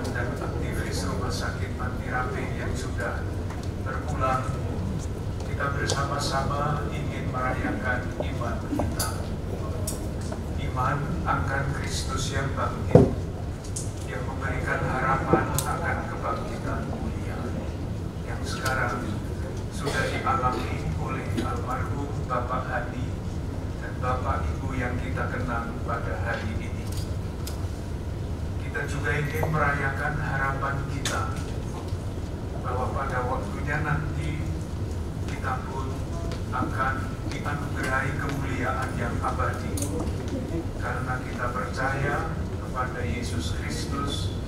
bidan dan aktivis Rumah Sakit Panti Rapih yang sudah berpulang, kita bersama-sama ingin merayakan iman kita. Iman akan Kristus yang bangkit, yang memberikan harapan akan kebangkitan mulia, yang sekarang sudah dialami oleh almarhum Bapak Hadi dan Bapak Ibu yang kita kenang pada hari ini. Kita juga ingin merayakan harapan kita bahwa pada waktunya nanti kita pun akan dianugerahi kemuliaan yang abadi, karena kita percaya kepada Yesus Kristus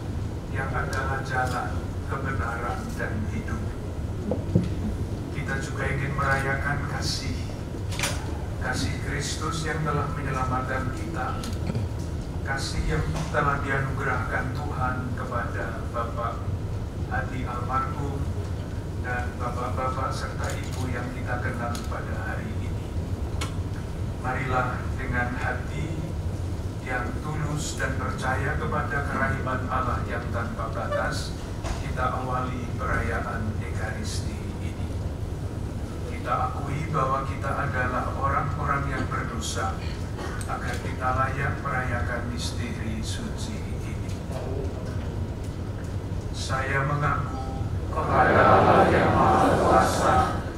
yang adalah jalan, kebenaran, dan hidup. Kita juga ingin merayakan kasih Kristus yang telah menyelamatkan kita, kasih yang telah dianugerahkan Tuhan kepada Bapak Hadi almarhum dan bapak-bapak serta ibu yang kita kenal pada hari ini. Marilah dengan hati yang tulus dan percaya kepada kerahiman Allah yang tanpa batas, kita awali perayaan Ekaristi ini. Kita akui bahwa kita adalah orang-orang yang berdosa, agar kita layak merayakan misteri suci ini. Saya mengaku kepada Allah yang Maha Kuasa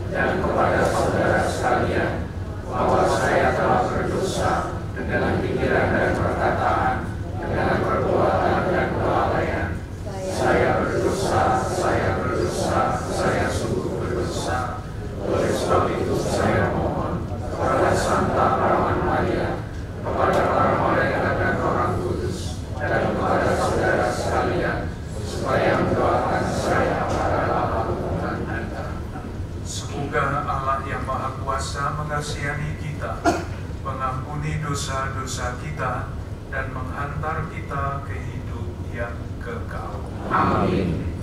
dan kepada saudara sekalian bahwa saya telah berdosa dengan pikiran dan perkataan, dengan perbuatan dan kelalaian. Saya berdosa, saya sungguh berdosa. Oleh sebab itu saya mohon kepada Santa Perawan Maria, kepada para malaikat dan orang kudus, dan kepada saudara sekalian, supaya mendoakan saya pada Allah Tuhan Anda. Semoga Allah yang Maha Kuasa mengasihani kita, mengampuni dosa-dosa kita, dan menghantar kita ke hidup yang kekal. Amin.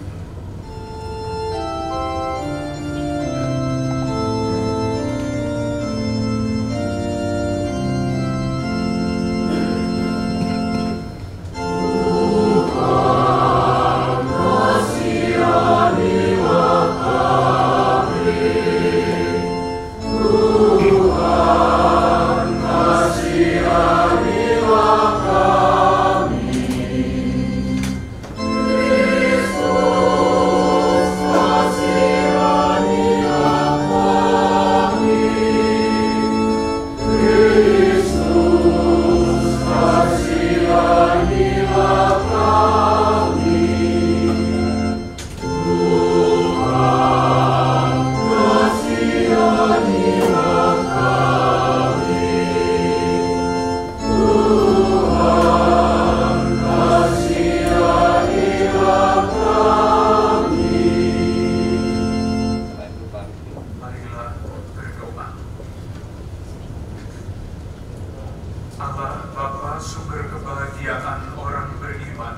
Allah Bapa sumber kebahagiaan orang beriman,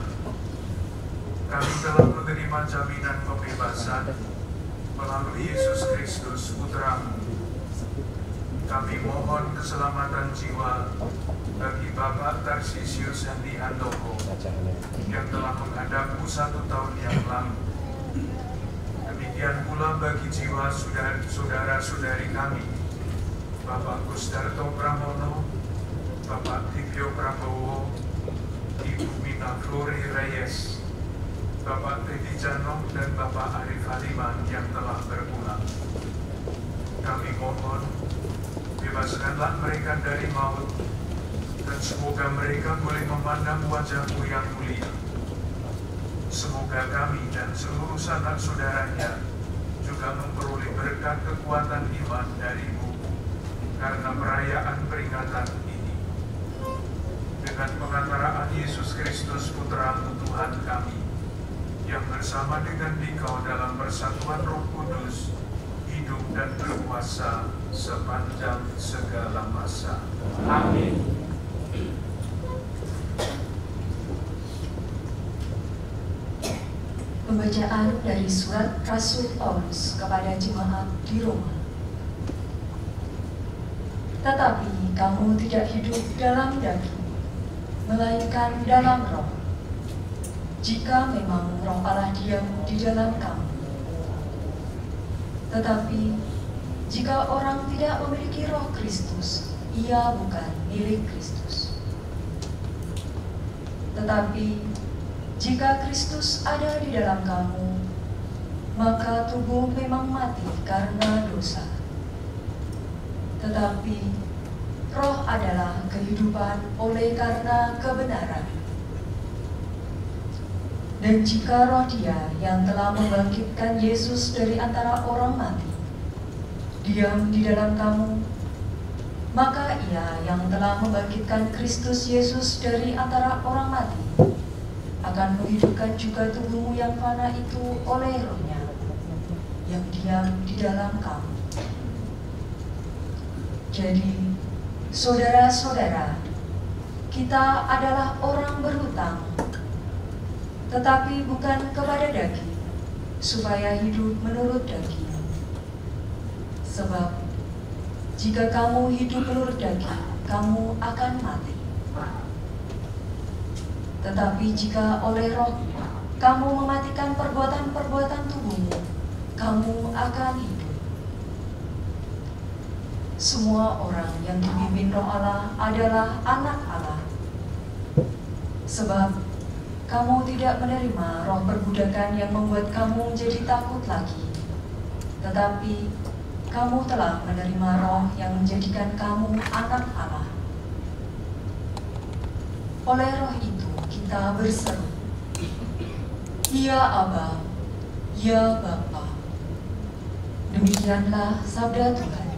kami telah menerima jaminan pembebasan melalui Yesus Kristus Putra-Mu. Kami mohon keselamatan jiwa bagi Bapak Tarsisius Handi Handoko yang telah menghadapmu 1 tahun yang lalu. Demikian pula bagi jiwa saudara-saudari kami, Bapak Gustarto Pramono, Bapak Divyo Prabowo, Ibu Mita Flori Reyes, Bapak Teddy Janong, dan Bapak Arif Haliman yang telah berpulang. Kami mohon, bebaskanlah mereka dari maut, dan semoga mereka boleh memandang wajah-Mu yang mulia. Semoga kami dan seluruh sanak saudaranya juga memperoleh berkat kekuatan iman dari-Mu karena perayaan peringatan ini. Dengan pengantaraan Yesus Kristus Putra-Mu Tuhan kami, yang bersama dengan Dikau dalam persatuan Roh Kudus, hidup dan berkuasa sepanjang segala masa. Amin. Pembacaan dari surat Rasul Paulus kepada jemaat di Roma. Tetapi kamu tidak hidup dalam daging, melainkan dalam roh. jika memang Roh Allah diam di dalam kamu. Tetapi jika orang tidak memiliki Roh Kristus, ia bukan milik Kristus. Tetapi jika Kristus ada di dalam kamu, maka tubuh memang mati karena dosa. Tetapi Roh adalah kehidupan oleh karena kebenaran. Dan jika Roh Dia yang telah membangkitkan Yesus dari antara orang mati diam di dalam kamu, maka Ia yang telah membangkitkan Kristus Yesus dari antara orang mati akan menghidupkan juga tubuhmu yang fana itu oleh Roh-Nya yang diam di dalam kamu. Jadi, saudara-saudara, kita adalah orang berhutang, tetapi bukan kepada daging, supaya hidup menurut daging. Sebab, jika kamu hidup menurut daging, kamu akan mati. Tetapi jika oleh Roh, kamu mematikan perbuatan-perbuatan tubuhmu, kamu akan hidup. Semua orang yang dipimpin Roh Allah adalah anak Allah. Sebab kamu tidak menerima roh perbudakan yang membuat kamu menjadi takut lagi, tetapi kamu telah menerima Roh yang menjadikan kamu anak Allah. Oleh Roh itu kita berseru, "Ya Aba, ya Bapa." Demikianlah sabda Tuhan.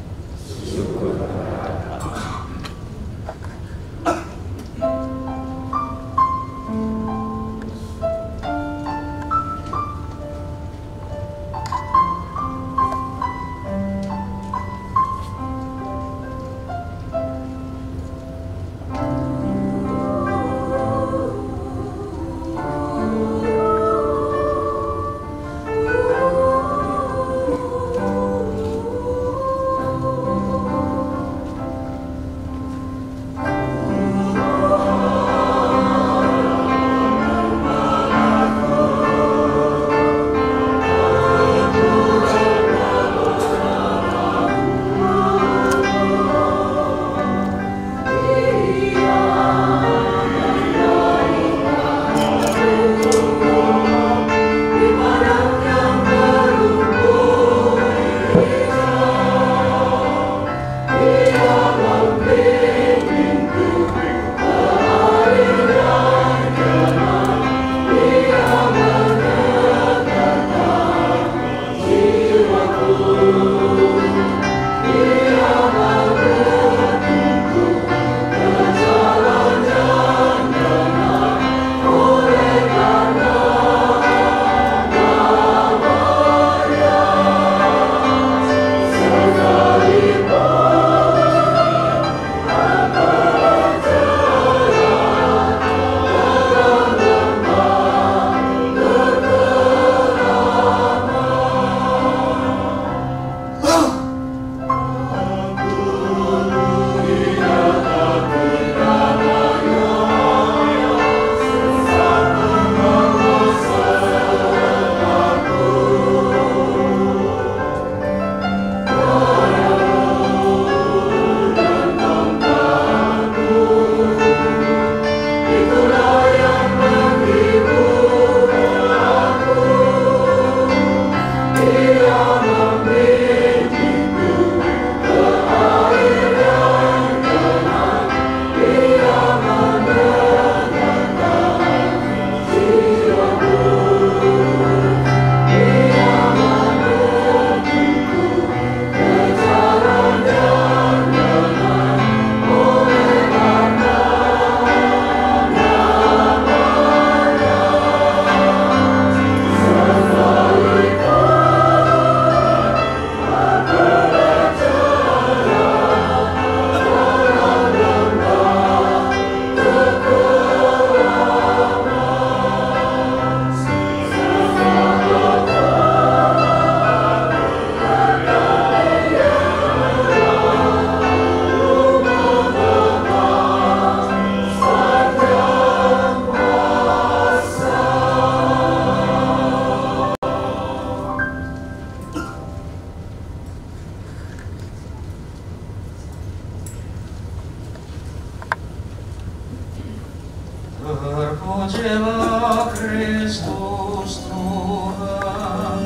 Terpujilah Kristus Tuhan,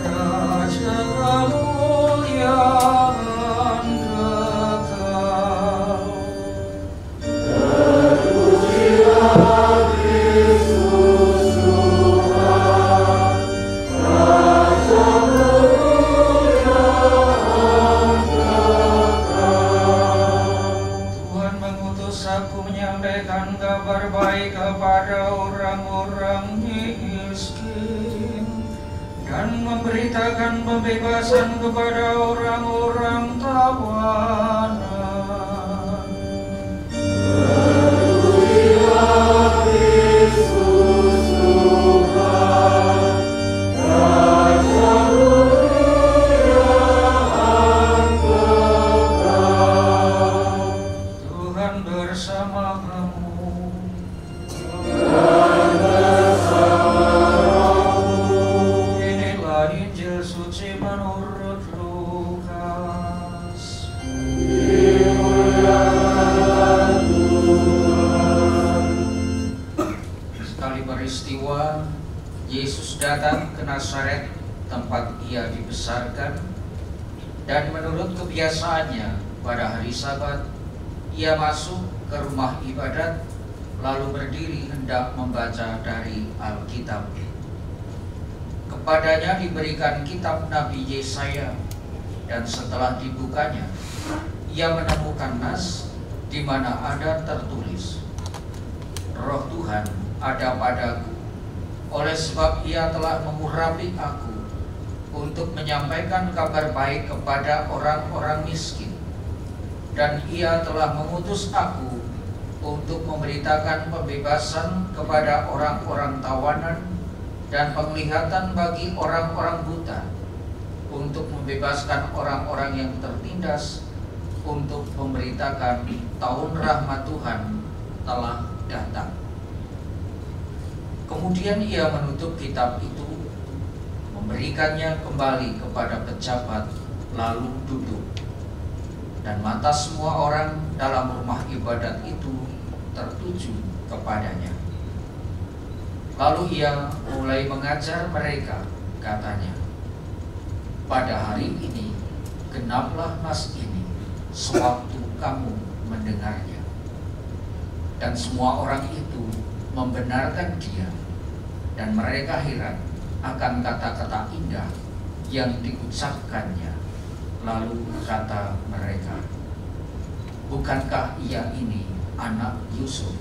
Raja kemuliaan kekal. Terpujilah Kristus Tuhan, Raja kemuliaan kekal. Tuhan mengutus aku menyampaikan kabar baik kepada orang-orang miskin dan memberitakan pembebasan kepada orang-orang tawanan. Terpujilah Kristus Tuhan, Raja kemuliaan kekal. Tuhan bersama kamu. Dan bersama-Mu. Inilah Injil suci menurut Lukas. Dimuliakan Tuhan. Sekali peristiwa, Yesus datang ke Nazaret, tempat ia dibesarkan, dan menurut kebiasaannya pada hari Sabat, ia masuk ke rumah ibadat, lalu berdiri hendak membaca dari Alkitab. Kepadanya diberikan kitab Nabi Yesaya, dan setelah dibukanya, ia menemukan nas di mana ada tertulis, Roh Tuhan ada padaku, oleh sebab ia telah mengurapi aku untuk menyampaikan kabar baik kepada orang-orang miskin, dan ia telah mengutus aku untuk memberitakan pembebasan kepada orang-orang tawanan dan penglihatan bagi orang-orang buta, untuk membebaskan orang-orang yang tertindas, untuk memberitakan tahun rahmat Tuhan telah datang. Kemudian ia menutup kitab itu, memberikannya kembali kepada pejabat, lalu duduk. Dan mata semua orang dalam rumah ibadat itu tertuju kepadanya. Lalu ia mulai mengajar mereka, katanya, pada hari ini genaplah nas ini sewaktu kamu mendengarnya. Dan semua orang itu membenarkan dia, dan mereka heran akan kata-kata indah yang diucapkannya. Lalu kata mereka, bukankah ia ini anak Yusuf?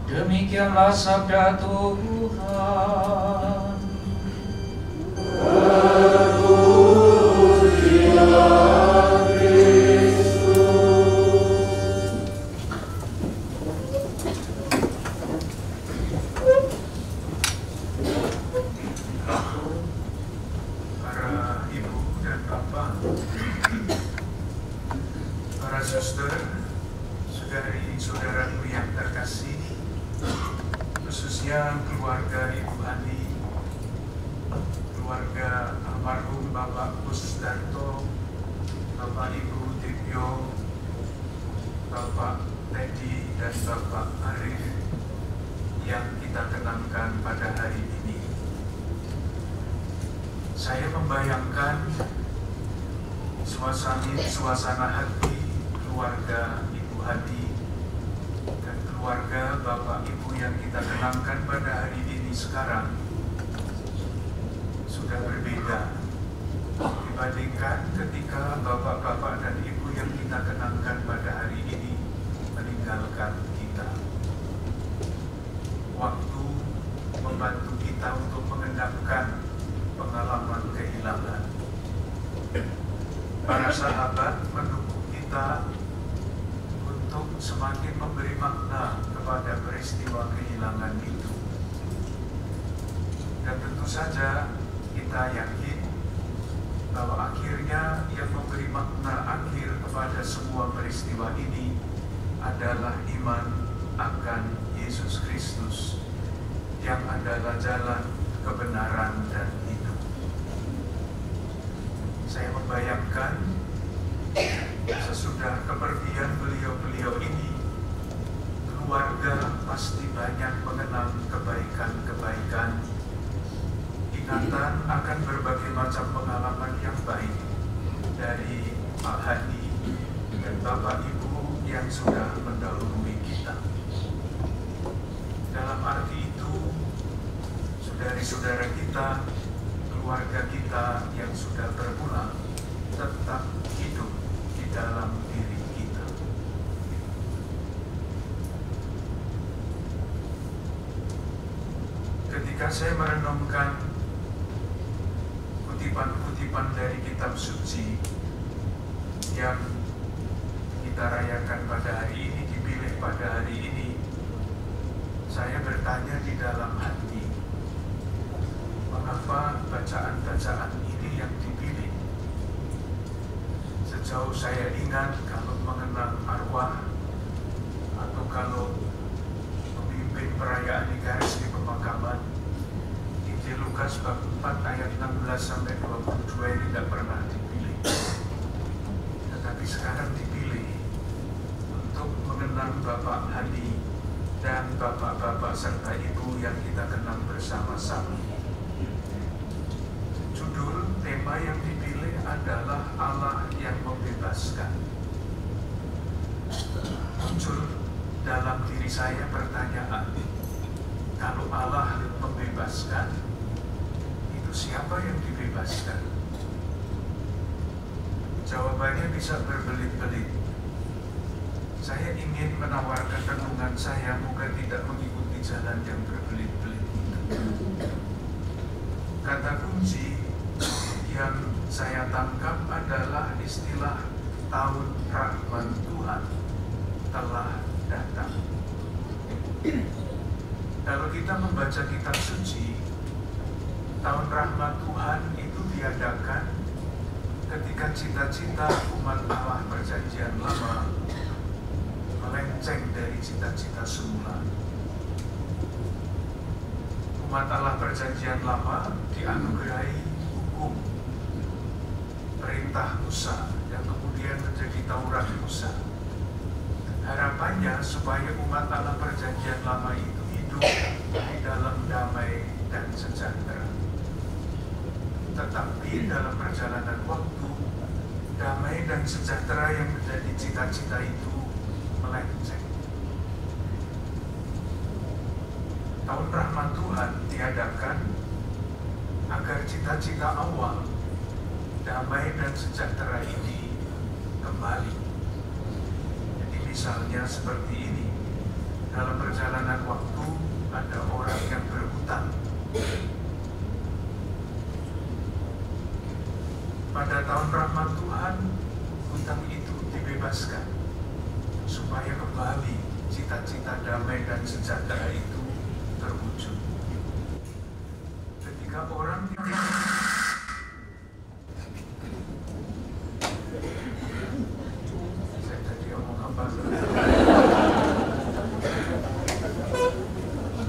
Demikianlah sabda Tuhan. Terpujilah Kristus. Para ibu dan bapak, para suster, saudari-saudaraku yang terkasih, khususnya keluarga Ibu Andi, keluarga almarhum Bapak Kusdarto, Bapak Ibu Dipyo, Bapak Teddy dan Bapak Arif yang kita kenangkan pada hari ini. Saya membayangkan suasana hati keluarga Ibu Hadi dan keluarga Bapak Ibu yang kita kenangkan pada hari ini sekarang sudah berbeda dibandingkan ketika Bapak-Bapak dan Ibu yang kita kenangkan pada hari ini meninggalkan kita. Waktu membantu kita untuk mengendapkan pengalaman kehilangan. Para sahabat mendukung kita untuk semakin memberi makna kepada peristiwa kehilangan itu. Dan tentu saja kita yakin bahwa akhirnya yang memberi makna akhir kepada semua peristiwa ini adalah iman akan Yesus Kristus yang adalah jalan, kebenaran, dan hidup. Saya membayangkan sesudah kepergian beliau-beliau ini, keluarga pasti banyak mengenang kebaikan-kebaikan, ingatan akan berbagai macam pengalaman yang baik dari Pak Hadi dan Bapak Ibu yang sudah mendahului kita. Dalam arti itu, saudari-saudara kita, keluarga kita yang sudah berpulang tetap hidup di dalam diri kita. Ketika saya merenungkan kutipan-kutipan dari kitab suci yang kita rayakan pada hari ini, dipilih pada hari ini, saya bertanya di dalam hati, mengapa bacaan-bacaan ini yang dipilih? Sejauh saya ingat, kalau mengenang arwah atau kalau memimpin perayaan Ekaristi pemakaman, Injil Lukas bab 4 ayat 16-22 ini tidak pernah dipilih. Tetapi sekarang dipilih untuk mengenang Bapak Hadi dan bapak-bapak serta ibu yang kita kenang bersama-sama. Judul tema yang dipilih adalah Allah yang membebaskan. Muncul dalam diri saya pertanyaan, kalau Allah membebaskan, itu siapa yang dibebaskan? Jawabannya bisa berbelit-belit. Saya ingin menawarkan renungan saya, moga tidak mengikuti jalan yang berbelit-belit itu. Kata kunci yang saya tangkap adalah istilah tahun rahmat Tuhan telah datang. Kalau kita membaca kitab suci, tahun rahmat Tuhan itu diadakan ketika cita-cita umat Allah perjanjian lama melenceng dari cita-cita semula. Umat Allah perjanjian lama dianugerahi hukum, perintah Musa yang kemudian menjadi Taurat Musa. Harapannya supaya umat Allah perjanjian lama itu hidup di dalam damai dan sejahtera. Tetapi dalam perjalanan waktu, damai dan sejahtera yang menjadi cita-cita itu melenceng. Tahun rahmat Tuhan diadakan agar cita-cita awal, damai dan sejahtera ini kembali. Jadi misalnya seperti ini, dalam perjalanan waktu ada orang yang berhutang. Pada tahun rahmat Tuhan, hutang itu dibebaskan supaya kembali cita-cita damai dan sejahtera itu terwujud. Ketika orang saya tadi ngomong apa?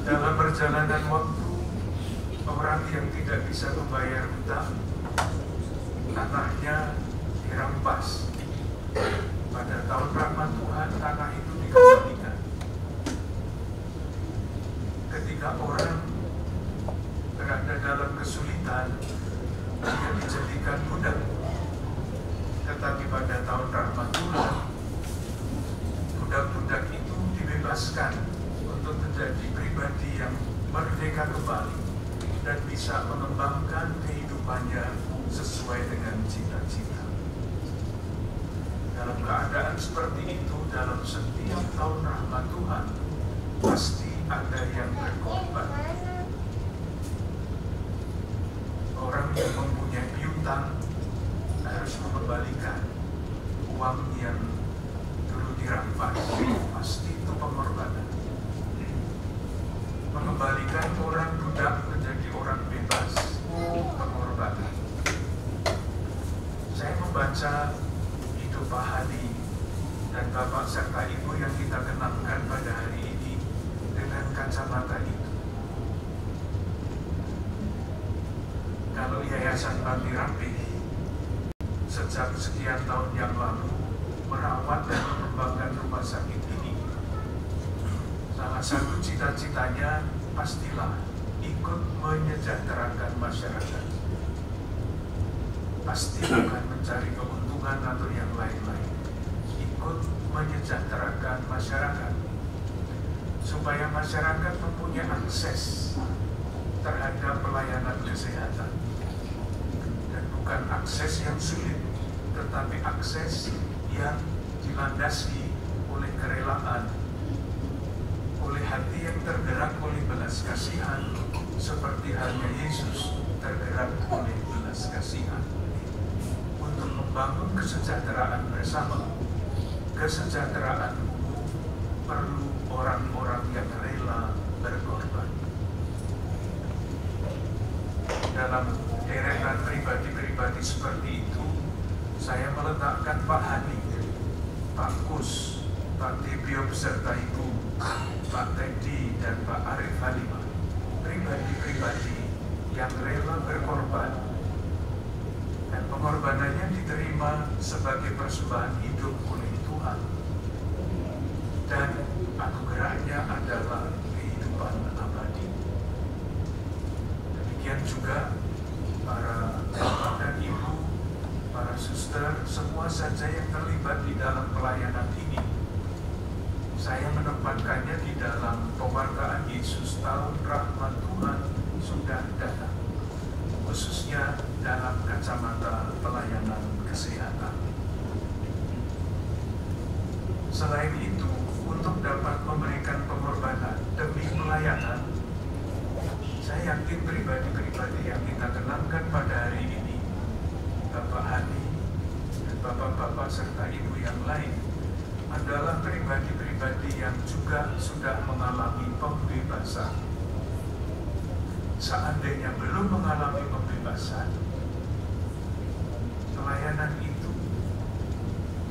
Dalam perjalanan waktu, orang yang tidak bisa membayar hutang, tanahnya dirampas. Pada tahun rahmat Tuhan, tanah itu dikembalikan. Ketika orang berada dalam kesulitan, dia dijadikan budak. Tetapi pada tahun rahmat Tuhan, budak-budak itu dibebaskan untuk menjadi pribadi yang merdeka kembali dan bisa mengembangkan kehidupannya sesuai dengan cita-cita. Dalam keadaan seperti itu, dalam setiap tahun rahmat Tuhan, pasti ada yang berkorban. Orang yang mempunyai piutang harus mengembalikan uang yang dulu dirampas. Pasti itu pengorbanan. Mengembalikan orang budak menjadi orang bebas, pengorbanan. Saya membaca hidup Pak Hadi dan Bapak serta Ibu yang kita kenalkan pada hari ini dengan kacamata itu. Kalau Yayasan Bakti Rapih sejak sekian tahun yang lalu merawat dan mengembangkan rumah sakit ini, Salah satu cita-citanya pastilah ikut menyejahterakan masyarakat. Pasti bukan mencari keuntungan atau yang lain-lain. Ikut menyejahterakan masyarakat supaya masyarakat mempunyai akses terhadap pelayanan kesehatan, dan bukan akses yang sulit, tetapi akses yang dilandasi oleh kerelaan, oleh hati yang tergerak oleh belas kasihan, seperti halnya Yesus tergerak oleh belas kasihan, untuk membangun kesejahteraan bersama. Kesejahteraan umum perlu orang-orang yang rela berkorban. Dalam deretan pribadi-pribadi seperti itu, saya meletakkan Pak Hani, Pak Kus, Pak Tibio beserta Ibu, Pak Teddy, dan Pak Arif Halimah, pribadi-pribadi yang rela berkorban, dan pengorbanannya diterima sebagai persembahan hidup oleh Tuhan, dan anugerahnya adalah kehidupan abadi. Demikian juga para bapak dan ibu, para suster, semua saja yang terlibat di dalam pelayanan ini. Saya menempatkannya di dalam pewartaan Yesus, tahun rahmat Tuhan sudah datang, khususnya dalam kacamata pelayanan kesehatan. Selain itu, untuk dapat memberikan pengorbanan demi pelayanan, saya yakin pribadi-pribadi yang kita kenalkan pada hari ini, Bapak Hani dan Bapak-Bapak serta Ibu yang lain, adalah pribadi-pribadi yang juga sudah mengalami pembebasan. Seandainya belum mengalami pembebasan, pelayanan itu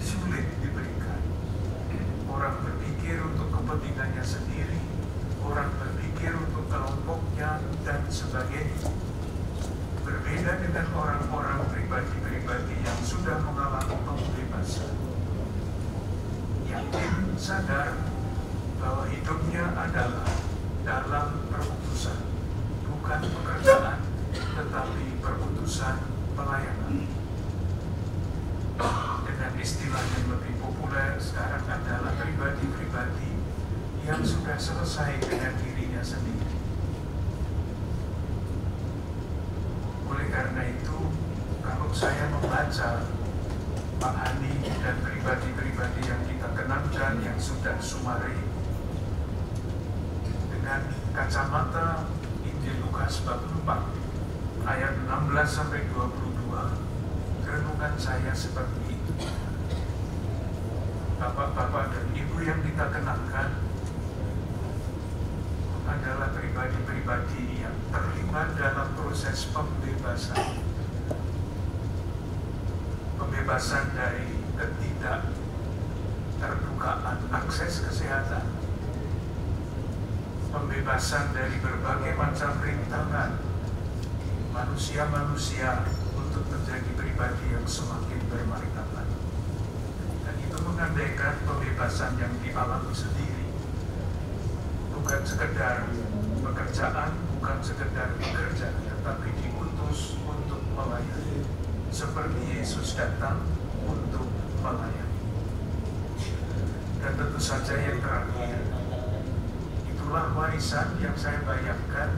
sulit diberikan. Orang berpikir untuk kepentingannya sendiri, orang berpikir untuk kelompoknya, dan sebagainya. Berbeda dengan orang-orang pribadi-pribadi yang sudah mengalami pembebasan, yakin sadar bahwa hidupnya adalah dalam perutusan, bukan pekerjaan, tetapi perutusan pelayanan. Dengan istilah yang lebih populer sekarang adalah pribadi-pribadi yang sudah selesai dengan dirinya sendiri. Oleh karena itu, kalau saya membaca Pak Hani dan pribadi-pribadi yang kita kenalkan yang sudah sumari, dengan kacamata Injil Lukas bab 4 ayat 16-22, renungan saya seperti itu. Bapak-bapak dan ibu yang kita kenalkan adalah pribadi-pribadi yang terlibat dalam proses pembebasan. Pembebasan dari ketidakterbukaan akses kesehatan, pembebasan dari berbagai macam rintangan manusia-manusia untuk menjadi pribadi yang semakin bermartabat. Dan itu mengandaikan pembebasan yang dialami sendiri, bukan sekedar pekerjaan, bukan sekedar bekerja, tetapi diutus untuk melayani, seperti Yesus datang untuk melayani. Dan tentu saja yang terakhir, itulah warisan yang saya bayangkan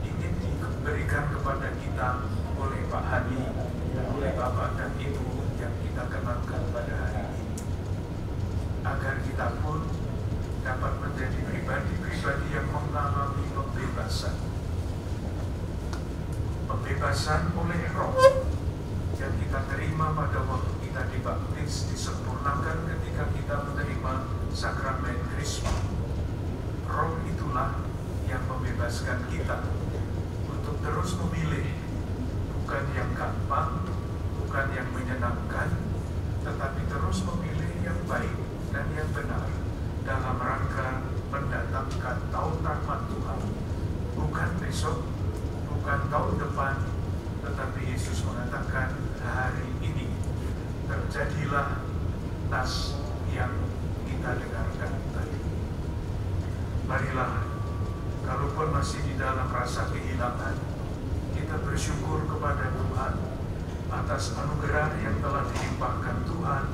ingin diberikan kepada kita oleh Pak Hani dan oleh Bapak dan Ibu yang kita kenalkan pada hari ini, agar kita pun dapat menjadi pribadi-pribadi yang mengalami pembebasan. Pembebasan oleh Roh yang kita terima pada waktu kita dibaptis, disempurnakan ketika kita menerima sakramen Krisma. Roh itulah yang membebaskan kita untuk terus memilih, bukan yang gampang, bukan yang menyenangkan, tetapi terus memilih yang baik dan yang benar dalam rangka mendatangkan tahun rahmat Tuhan. Bukan besok, bukan tahun depan, tetapi Yesus mengatakan hari ini terjadilah tas yang kita dengarkan tadi. Marilah, kalaupun masih di dalam rasa kehilangan, kita bersyukur kepada Tuhan atas anugerah yang telah dilimpahkan Tuhan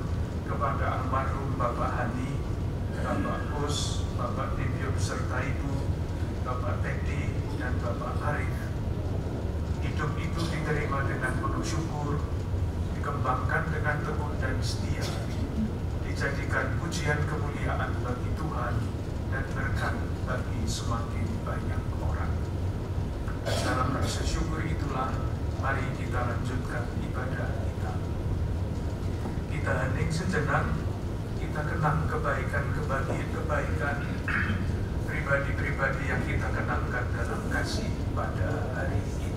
kepada almarhum Bapak Hani, Bapak Kus, Bapak Tibio beserta Ibu, Bapak Teddy, dan Bapak Arif. Hidup itu diterima dengan penuh syukur, dikembangkan dengan tekun dan setia, dijadikan pujian kemuliaan bagi Tuhan dan berkat bagi semakin banyak orang. Dalam rasa syukur itulah, mari kita lanjutkan ibadah kita. Kita hening sejenak, kita kenang kebaikan pribadi-pribadi yang kita kenangkan dalam kasih pada hari ini.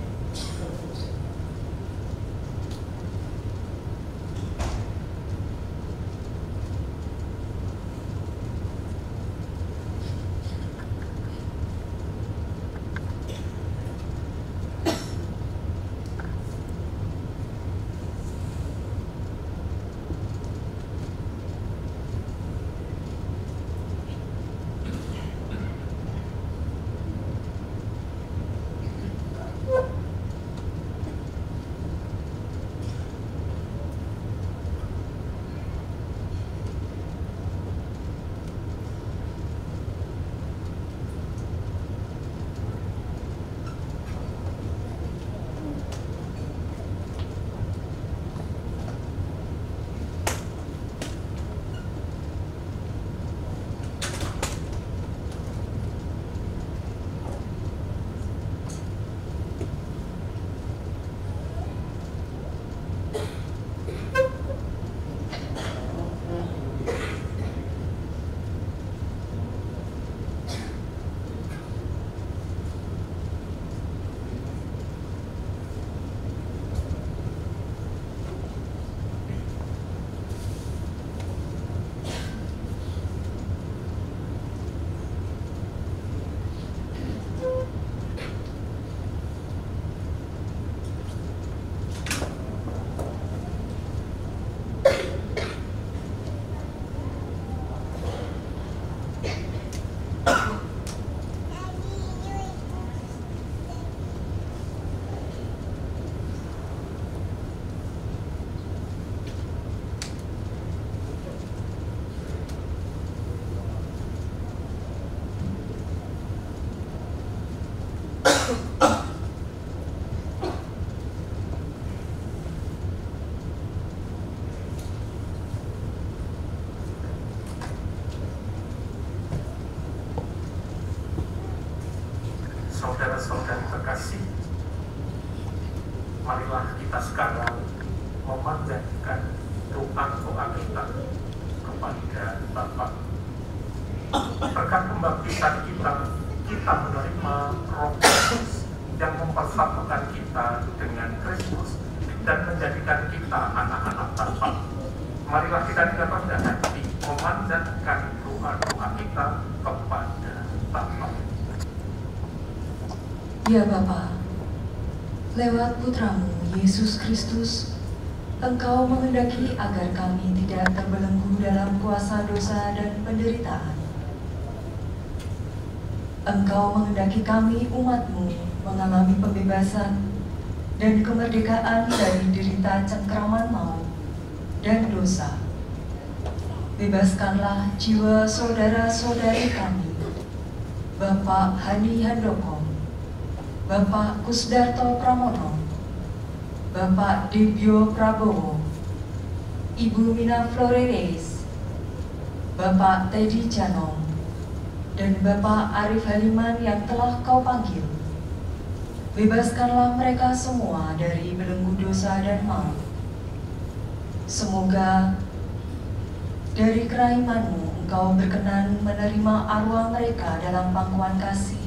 Saudara-saudari terkasih, marilah kita sekarang memanjatkan doa kita kepada Bapa. Berkat kebaptisan kita menerima Roh Kudus yang mempersatukan kita dengan Kristus dan menjadikan kita anak-anak Bapa. Marilah kita dengan rendah hati memanjatkan doa kita kepada Bapa. Ya Bapa, lewat putramu Yesus Kristus, Engkau menghendaki agar kami tidak terbelenggu dalam kuasa dosa dan penderitaan. Engkau menghendaki kami umat-Mu mengalami pembebasan dan kemerdekaan dari derita cengkraman maut dan dosa. Bebaskanlah jiwa saudara-saudari kami, Bapak Hani Handoko, Bapak Kusdarto Pramono, Bapak Debyo Prabowo, Ibu Mina Floreres, Bapak Teddy Janong, dan Bapak Arif Haliman yang telah Kau panggil. Bebaskanlah mereka semua dari belenggu dosa dan maut. Semoga dari kerahiman-Mu Engkau berkenan menerima arwah mereka dalam pangkuan kasih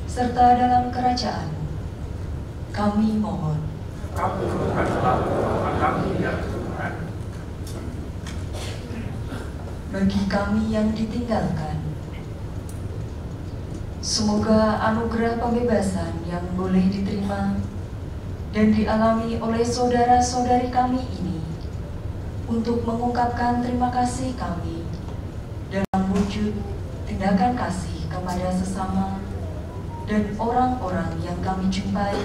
serta dalam kerajaan. Kami mohon. Kabulkanlah doa kami ya Tuhan. Bagi kami yang ditinggalkan, semoga anugerah pembebasan yang boleh diterima dan dialami oleh saudara-saudari kami ini untuk mengungkapkan terima kasih kami dalam wujud tindakan kasih kepada sesama dan orang-orang yang kami jumpai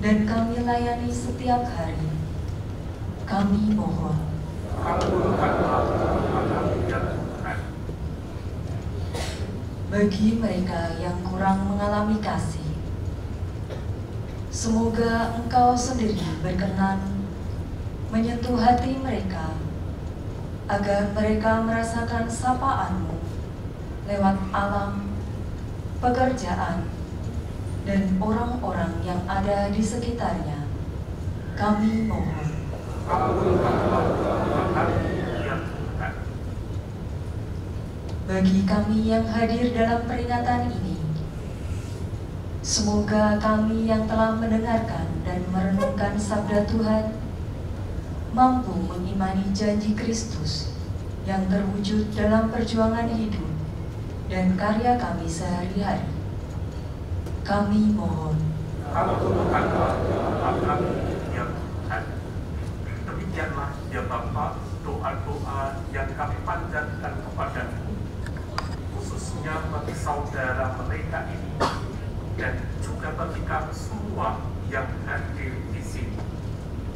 dan kami layani setiap hari. Kami mohon. Bagi mereka yang kurang mengalami kasih, semoga Engkau sendiri berkenan menyentuh hati mereka, agar mereka merasakan sapaan-Mu lewat alam, pekerjaan, dan orang-orang yang ada di sekitarnya. Kami mohon. Bagi kami yang hadir dalam peringatan ini, semoga kami yang telah mendengarkan dan merenungkan sabda Tuhan mampu mengimani janji Kristus yang terwujud dalam perjuangan hidup dan karya kami sehari-hari. Kami mohon. Demikianlah ya Bapa, doa-doa yang kami panjatkan kepadamu, khususnya bagi saudara mereka ini dan juga bagi kami semua yang hadir di sini.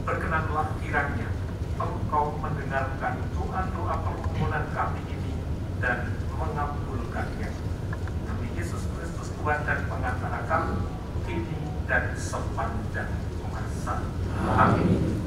Berkenanlah kiranya Engkau mendengarkan doa-doa permohonan kami ini dan mengabulkannya. Demi Yesus Kristus Tuhan dan pengantara kami, kini dan sepanjang masa. Amin.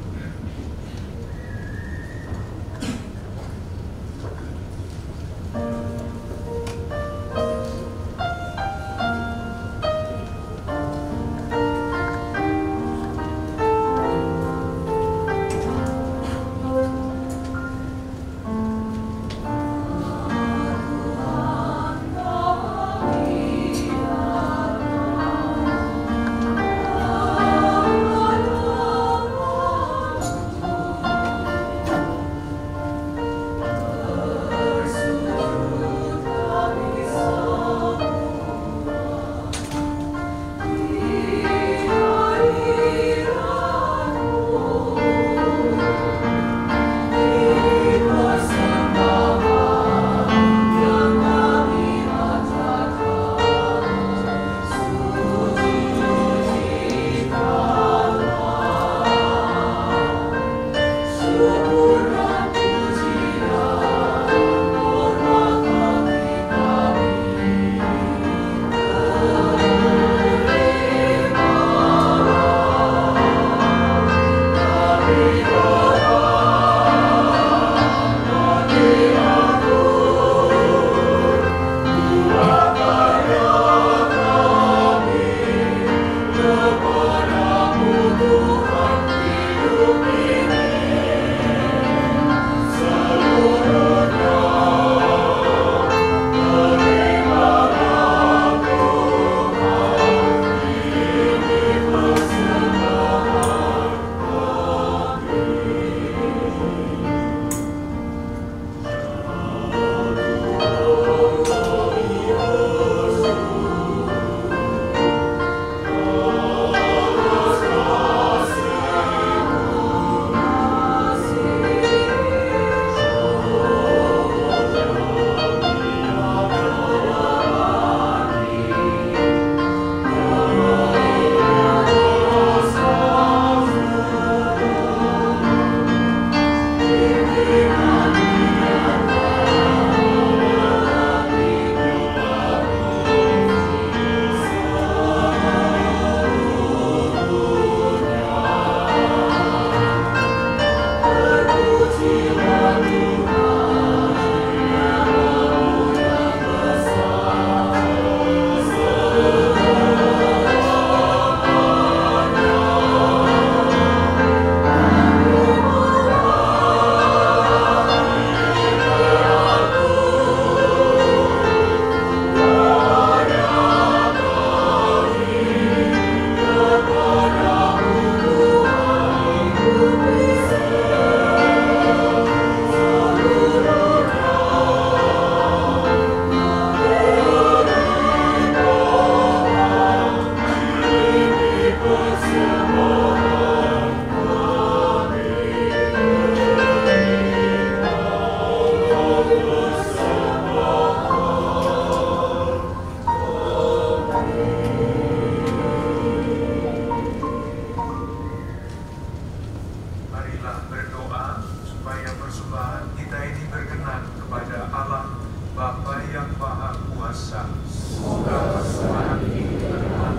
kuasa. Semoga persembahan ini diterima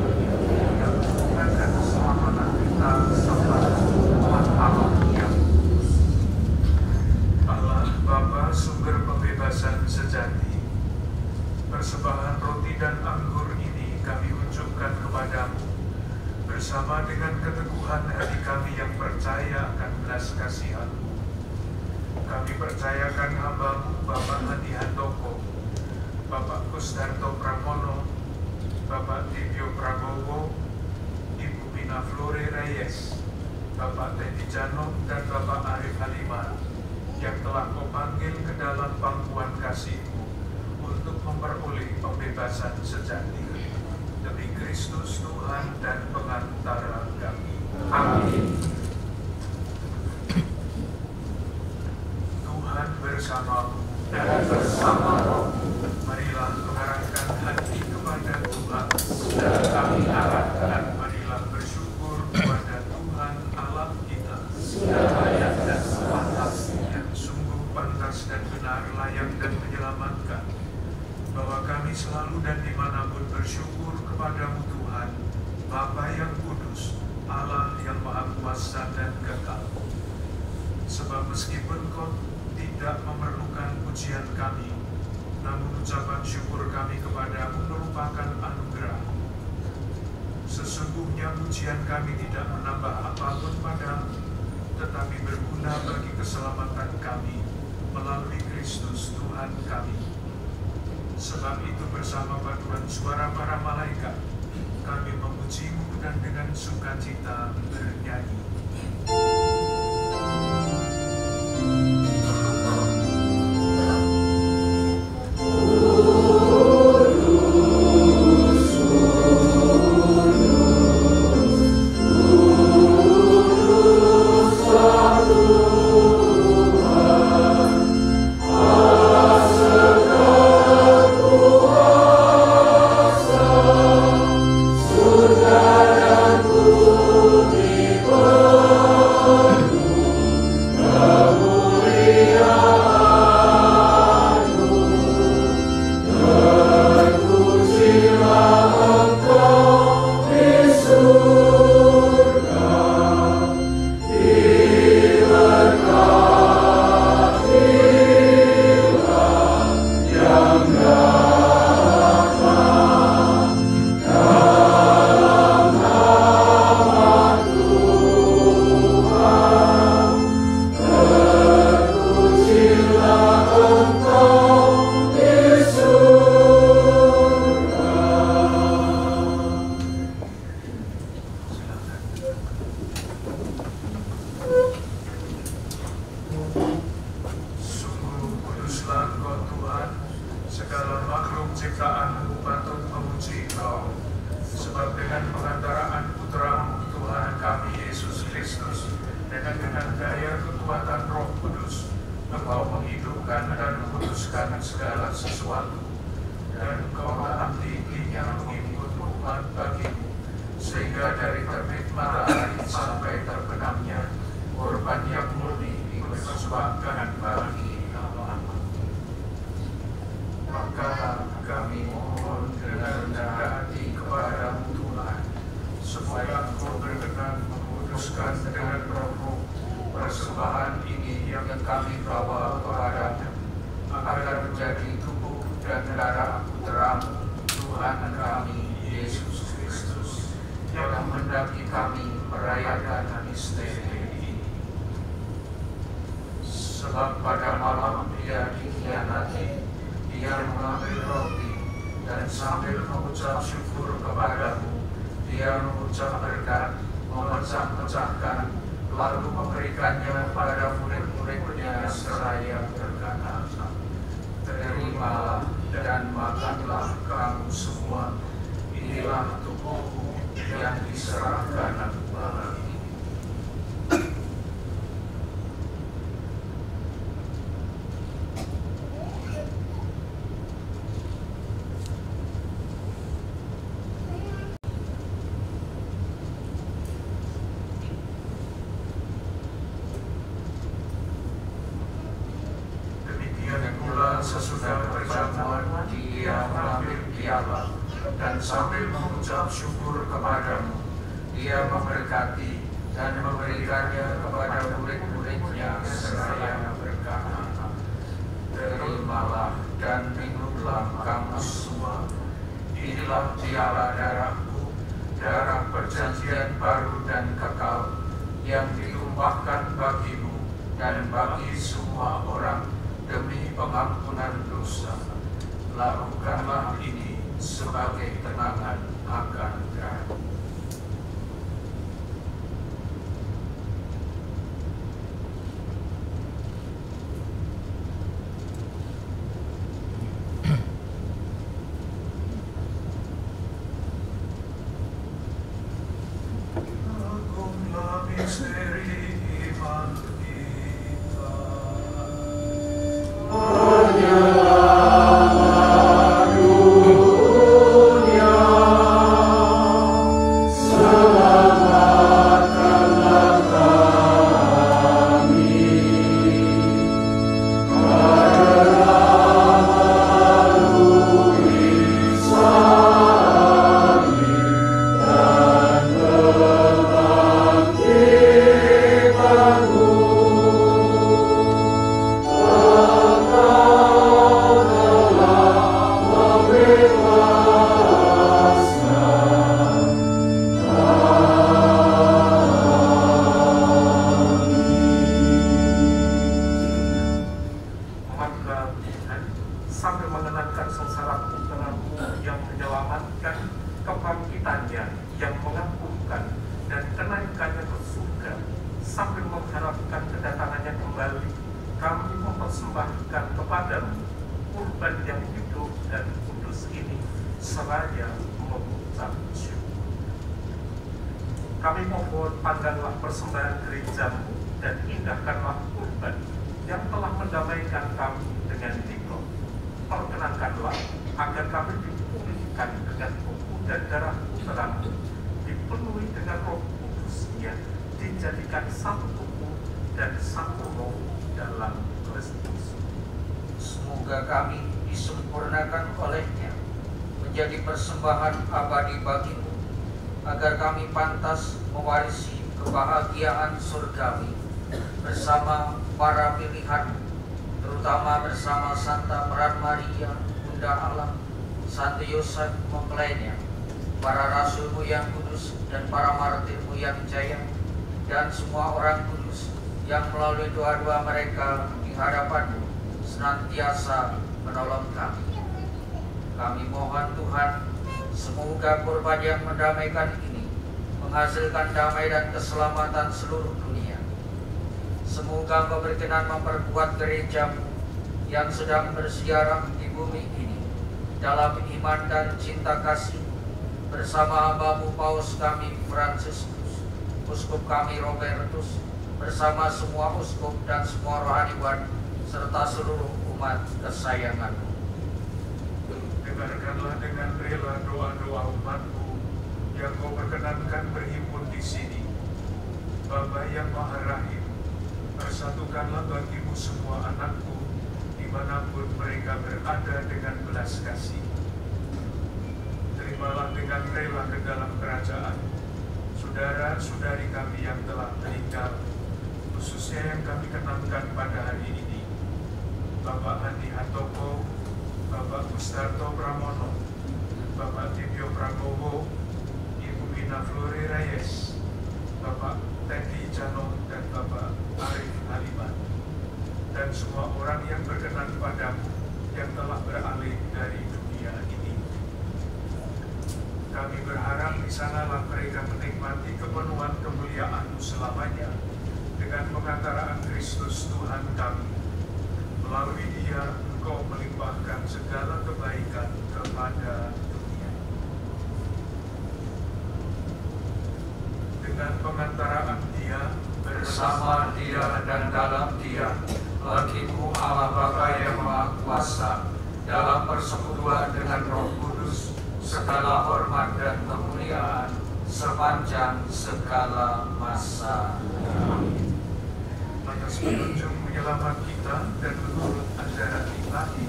Yang Tuhan dan keselamatan kita serta Tuhan Allah yang kudus. Allah Bapa sumber pembebasan sejati, persembahan roti dan anggur ini kami unjukkan kepadamu bersama dengan keteguhan hati kami yang percaya akan belas kasihan-Mu. Kami percayakan hamba-Mu Bapak Hadi Handoko, Bapak Kusdarto Pramono, Bapak Tibio Prabowo, Ibu Pina Flore Reyes, Bapak Teddy Janom dan Bapak Arif Halimah yang telah Kau panggil ke dalam pangkuan kasih-Mu untuk memperoleh pembebasan sejati demi Kristus Tuhan dan pengantara kami. Amin. Tuhan bersamamu Dan bersama rohmu, marilah mengarahkan hati kepada Tuhan. sudah kami arahkan, Marilah bersyukur kepada Tuhan Allah kita. sudah layak dan sepantasnya. Yang sungguh pantas dan benar, layak dan menyelamatkan, bahwa kami selalu dan dimanapun bersyukur kepadamu Tuhan, Bapa yang kudus, Allah yang maha kuasa dan kekal. Sebab meskipun Kau tidak memerlukan pujian kami, namun ucapan syukur kami kepadamu merupakan anugerah. Sesungguhnya pujian kami tidak menambah apapun padamu, tetapi berguna bagi keselamatan kami melalui Kristus Tuhan kami. Sebab itu bersama paduan suara para malaikat, kami memuji-Mu dan dengan sukacita bernyanyi. Sebab pada malam Dia dikhianati, Dia mengambil roti dan sambil mengucap syukur kepadamu, Dia mengucap berkat, memecah-mecahkan, lalu memberikannya kepada murid-muridnya seraya berkata, "Terimalah dan makanlah kamu semua, inilah tubuhku yang diserahkan bagi." Sesudah perjamuan, Dia mengambil bagi Allah, dan sambil mengucap syukur kepadamu, dia memberkati dan memberikannya kepada murid-muridnya seraya berkata, terimalah dan minumlah kamu semua, inilah piala darahku, darah perjanjian baru dan kekal, yang ditumpahkan bagimu dan bagi semua orang demi pengampunan dosa. Lakukanlah ini sebagai kenangan akan kami. Kami mohon pandanglah persembahan gerejamu dan indahkanlah kurban yang telah mendamaikan kami dengan Dikau. Perkenankanlah agar kami dipulihkan dengan tubuh dan darah putramu, dipenuhi dengan Roh Kudus-Nya, dijadikan satu tubuh dan satu roh dalam Kristus. Semoga kami disempurnakan olehnya menjadi persembahan abadi bagimu, agar kami pantas mewarisi kebahagiaan surgawi bersama para pilihan, terutama bersama Santa Peran Maria, Bunda Allah, Santo Yosef mempelainya, para rasulmu yang kudus dan para martirmu yang jaya, dan semua orang kudus yang melalui doa-doa mereka di hadapanmu senantiasa menolong kami. Kami mohon Tuhan, semoga kurban yang mendamaikan ini menghasilkan damai dan keselamatan seluruh dunia. Semoga Engkau berkenan memperkuat gerejamu yang sedang bersiarah di bumi ini dalam iman dan cinta kasih, bersama hambamu Paus kami Fransiskus, Uskup kami Robertus, bersama semua uskup dan semua rohaniwan serta seluruh umat kesayanganmu. Dengarkanlah dengan rela doa-doa umatmu yang Kau perkenankan berhimpun di sini. Bapa yang Maha Rahim, persatukanlah bagimu semua anakku dimanapun mereka berada dengan belas kasih. Terimalah dengan rela ke dalam kerajaan saudara-saudari kami yang telah meninggal, khususnya yang kami kenangkan pada hari ini, Bapak Andi Handoko, Bapak Gustarto Pramono, Bapak Tibio Prabowo, Ibu Ina Flore Reyes, Bapak Teddy Jano, dan Bapak Arif Haliman, dan semua orang yang berkenan padamu yang telah beralih dari dunia ini. Kami berharap di sanalah mereka menikmati kepenuhan kemuliaan-Mu selamanya dengan pengantaraan Kristus Tuhan kami. Melalui Dia Engkau melimpahkan segala kebaikan kepada dunia. Dengan pengantaraan Dia, bersama Dia dan dalam Dia, bagimu Allah Bapa yang Maha Kuasa, dalam persekutuan dengan Roh Kudus, segala hormat dan kemuliaan sepanjang segala masa. Amin. Atas petunjuk menyelamat kita dan menurut ajaran ilahi,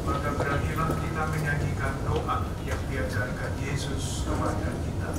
Maka beranilah kita menyanyikan doa yang diajarkan Yesus kepada kita.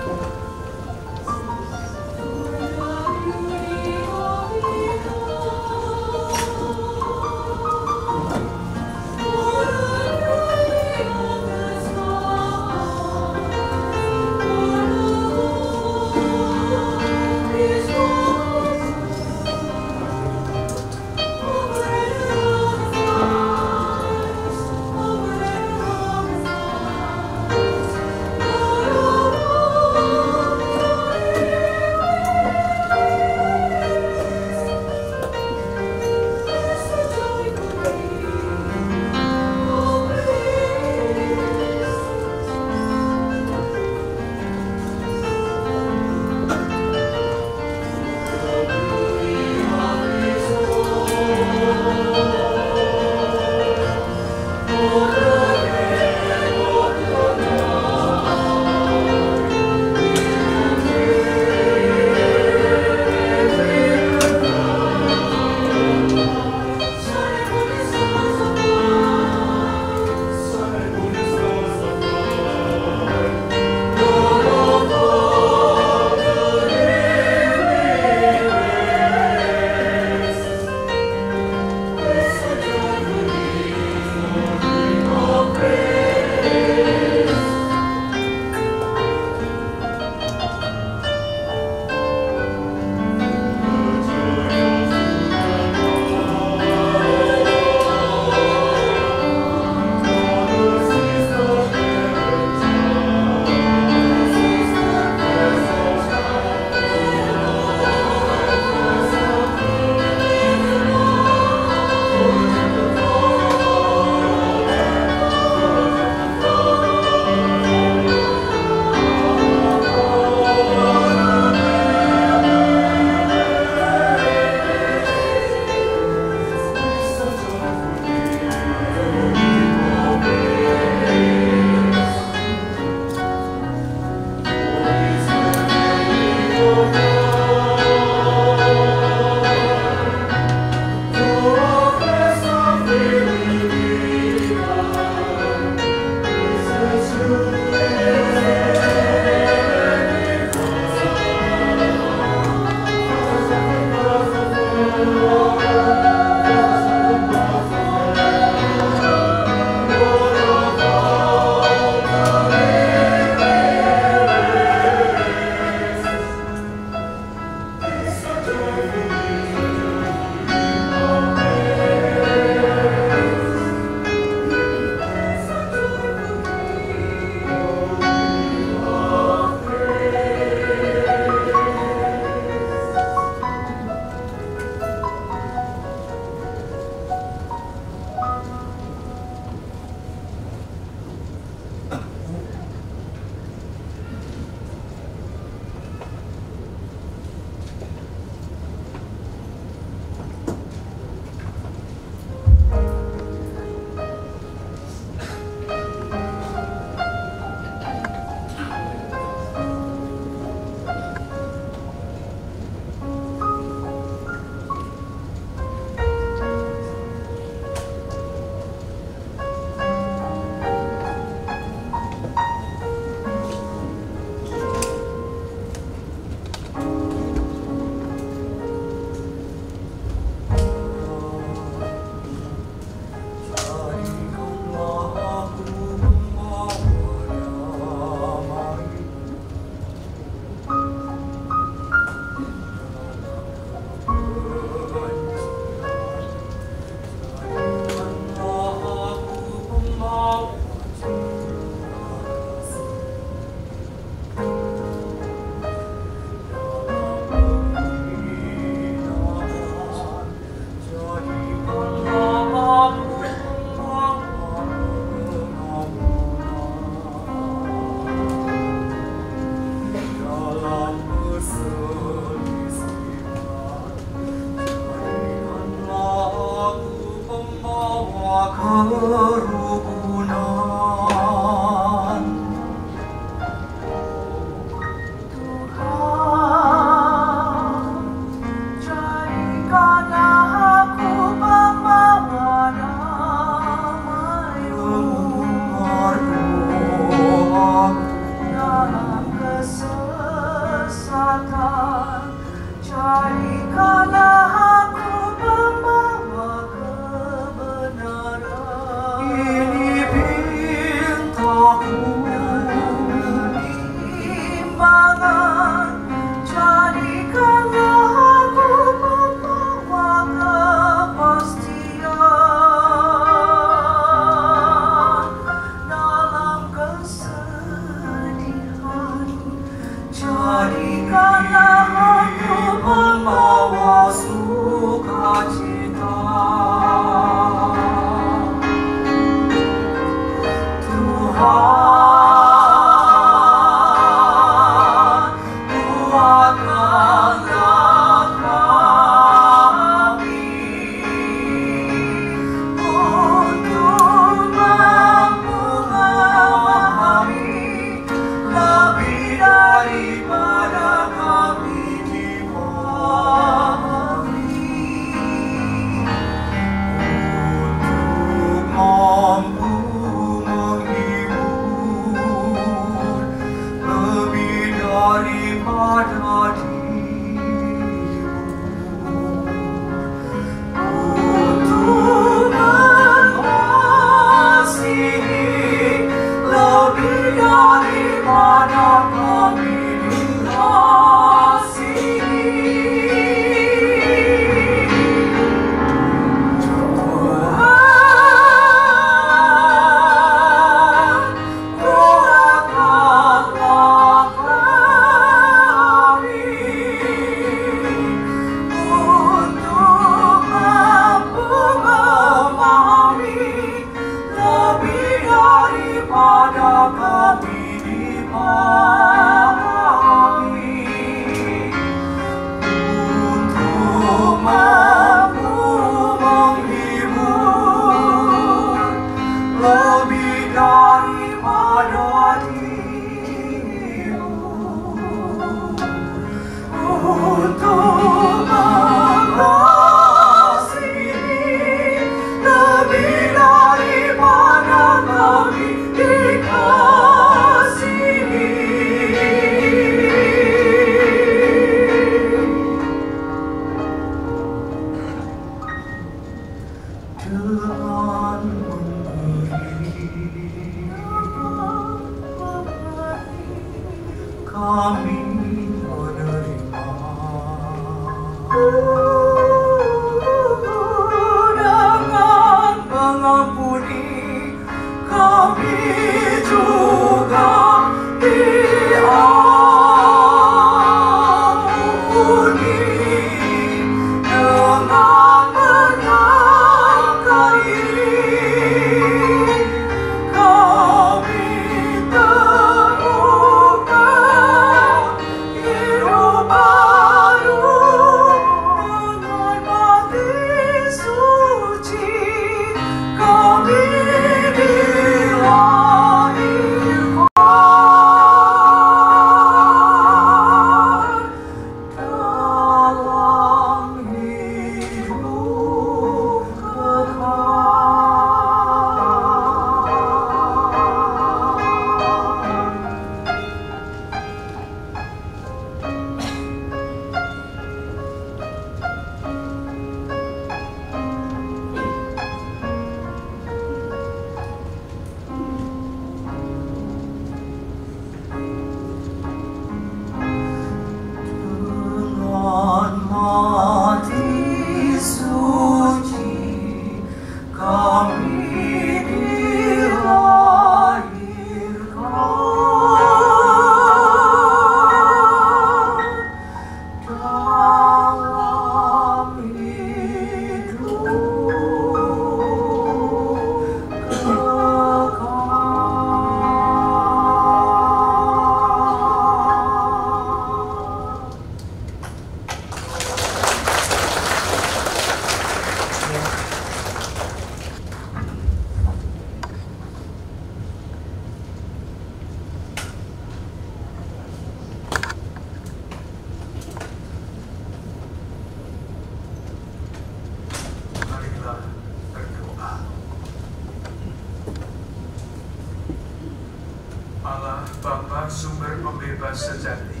Sumber pembebas sejati,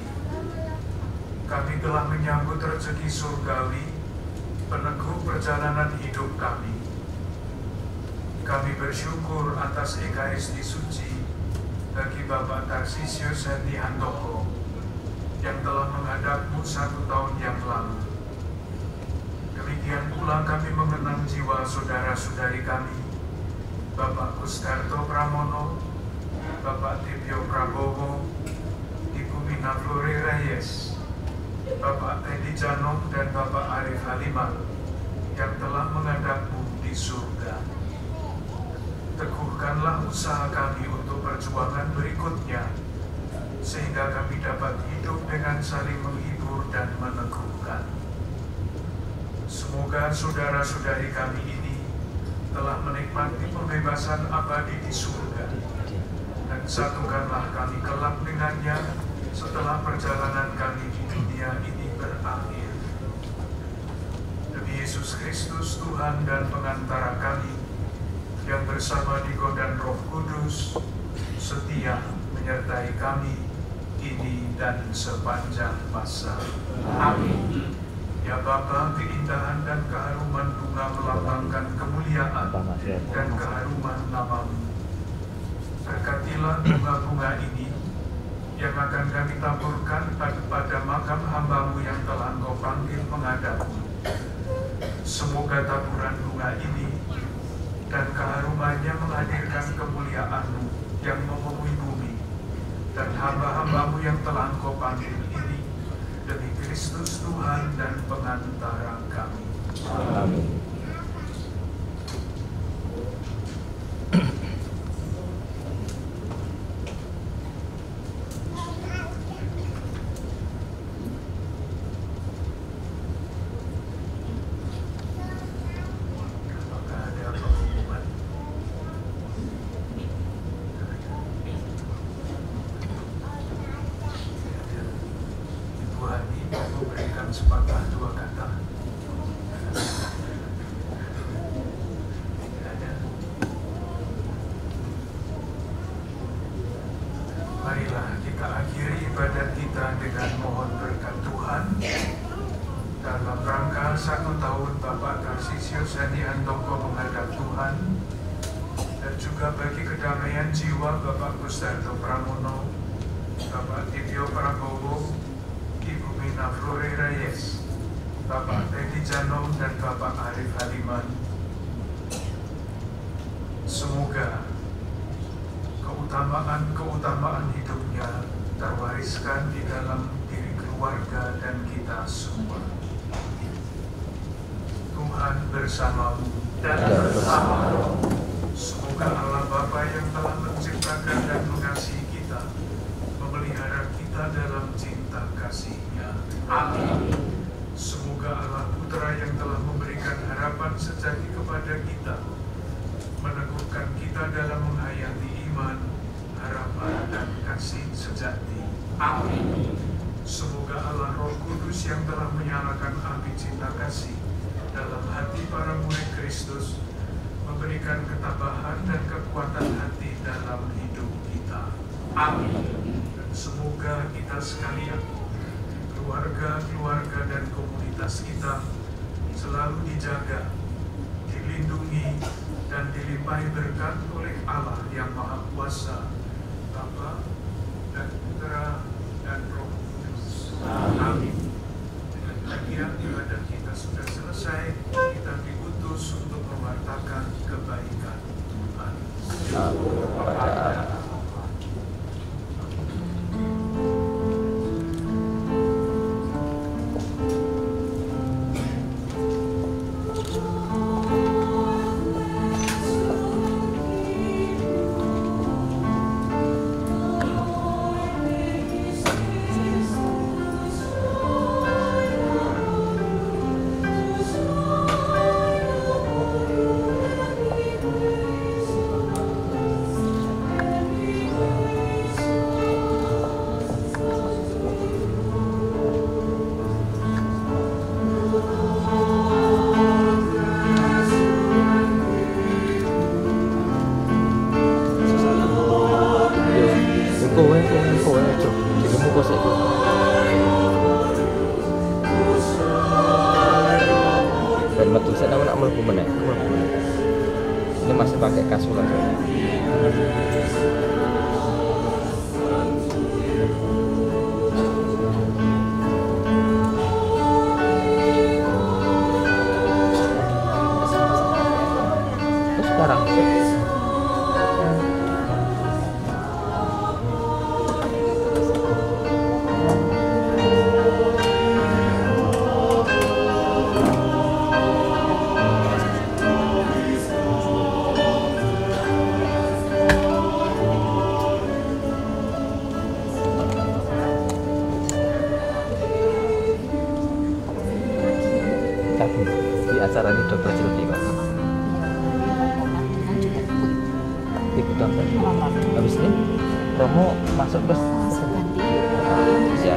kami telah menyambut rezeki surgawi, peneguh perjalanan hidup kami. Kami bersyukur atas Ekaristi Suci bagi Bapak Tarsisius Hendi Handoko yang telah menghadapmu 1 tahun yang lalu. Demikian pula kami mengenang jiwa saudara-saudari kami, Bapak Kustarto Pramono, Bapak Tibio Prabowo, Ibu Mina Flore Reyes, Bapak Teddy Janom dan Bapak Arif Halimah yang telah menghadapmu di surga. Teguhkanlah usaha kami untuk perjuangan berikutnya, sehingga kami dapat hidup dengan saling menghibur dan meneguhkan. Semoga saudara-saudari kami ini telah menikmati pembebasan abadi di surga, dan satukanlah kami kelak dengannya setelah perjalanan kami di dunia ini berakhir. Demi Yesus Kristus, Tuhan dan pengantara kami, yang bersama Digo dan Roh Kudus setia menyertai kami kini dan sepanjang masa. Amin. Ya Bapa, keindahan dan keharuman bunga melambangkan kemuliaan dan keharuman nama-Mu. Berkatilah bunga-bunga ini yang akan kami taburkan pada makam hamba-Mu yang telah Engkau panggil menghadap-Mu. Semoga taburan bunga ini dan keharumannya menghadirkan kemuliaan-Mu yang memenuhi bumi, dan hamba-hamba-Mu yang telah Engkau panggil ini, demi Kristus Tuhan dan pengantara kami. Amin. Sepatah dua kata. Marilah kita akhiri ibadat kita dengan mohon berkat Tuhan dalam rangka 1 tahun Bapak Tarsisius Hadi Handoko menghadap Tuhan, dan juga bagi kedamaian jiwa Bapak Gustardo Pramono, Bapak Titio Prabowo, Ibu Mina Flore Reyes, Bapak Teddy Janom, dan Bapak Arif Haliman. Semoga keutamaan hidupnya terwariskan di dalam diri keluarga dan kita semua. Tuhan bersamamu dan bersama rohmu. Semoga Allah Bapa yang telah menciptakan dan mengasihi kita memelihara kita dalam cinta kasih-Nya. Amin. Semoga Allah Putra yang telah memberikan harapan sejati kepada kita meneguhkan kita dalam menghayati iman, harapan, dan kasih sejati. Amin. Semoga Allah Roh Kudus yang telah menyalakan api cinta kasih dalam hati para murid Kristus memberikan ketabahan dan kekuatan hati dalam hidup kita. Amin. Dan semoga kita sekalian, keluarga-keluarga dan komunitas kita selalu dijaga, dilindungi, dan dilimpahi berkat oleh Allah yang Maha Kuasa, Bapa dan Putra dan Roh Kudus. Amin. Dengan demikian ibadah kita sudah selesai. Kita diutus untuk mewartakan kebaikan Tuhan. Ini masih pakai kasulan. Terus sekarang tadi di acara ini dokter Silvi kok. Ibu dokter. Habis ini Romo masuk ke ya.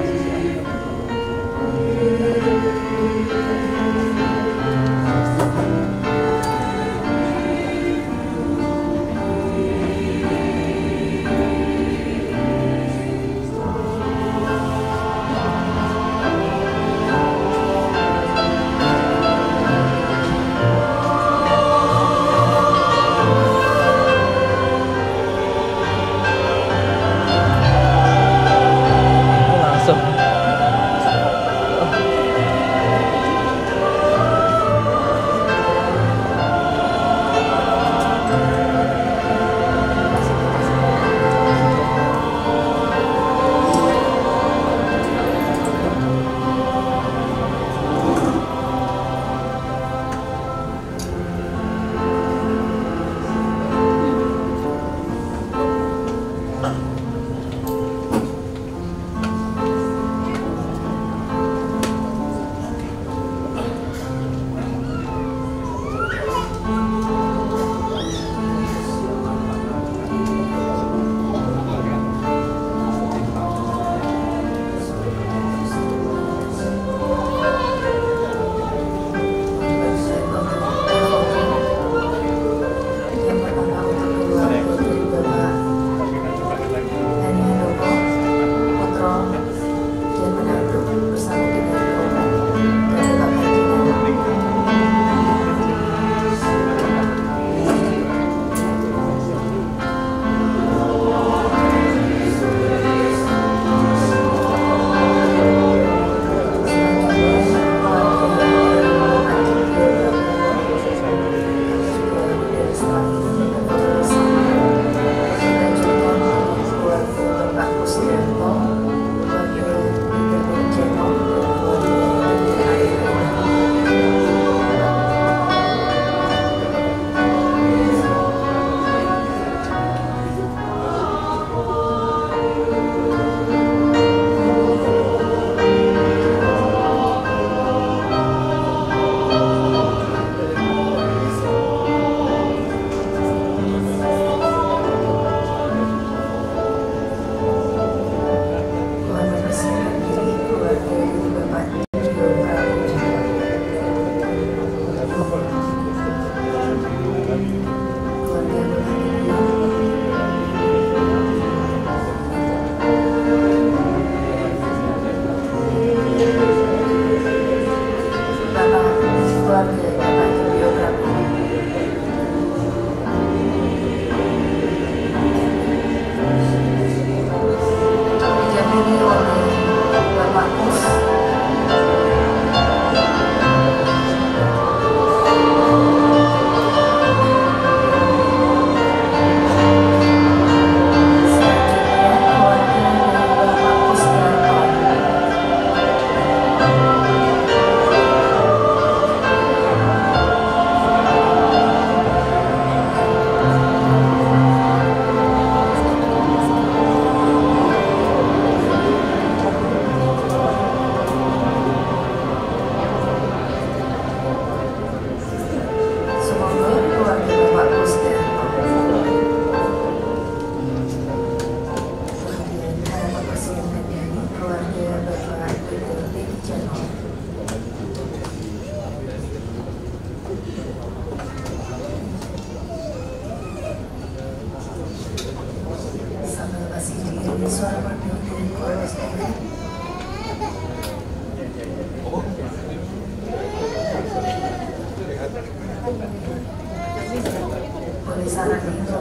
Boleh saran itu,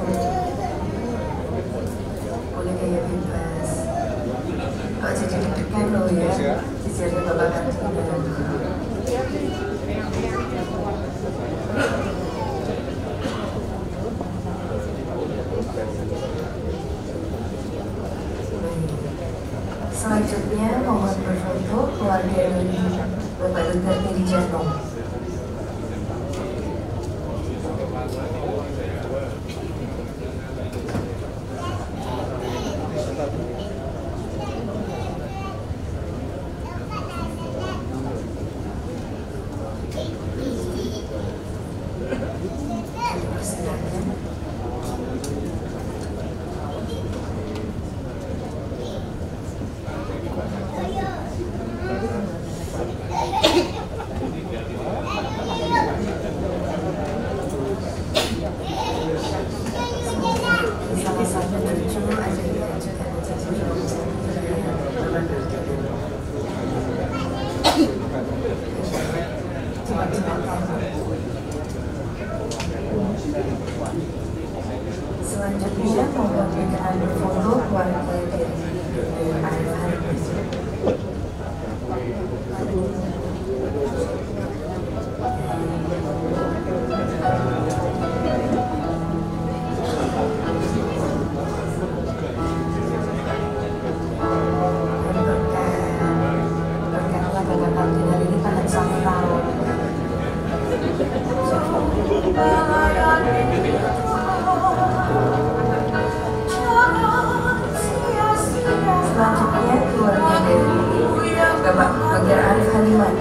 boleh gaya bebas. Kok jadi deg-degan loh ya, jajarnya Bapak Kardinal. Selanjutnya mohon berfoto keluarga dari Bapak Dr. Teddy Janong. akan berfoto keluarga dari Arif Hariman. Selanjutnya keluarga dari Bapak Ganjar Arif Haliman.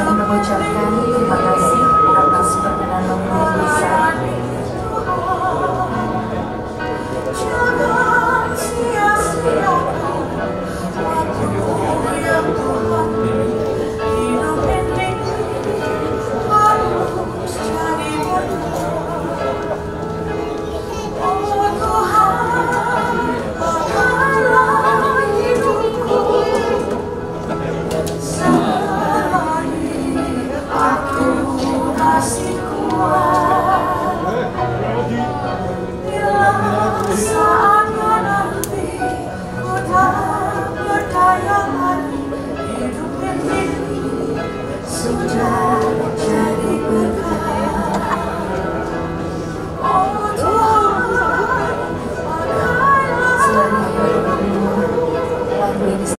Mengucapkan terima kasih atas perkenan Romo Bisa. Jangan sia-sia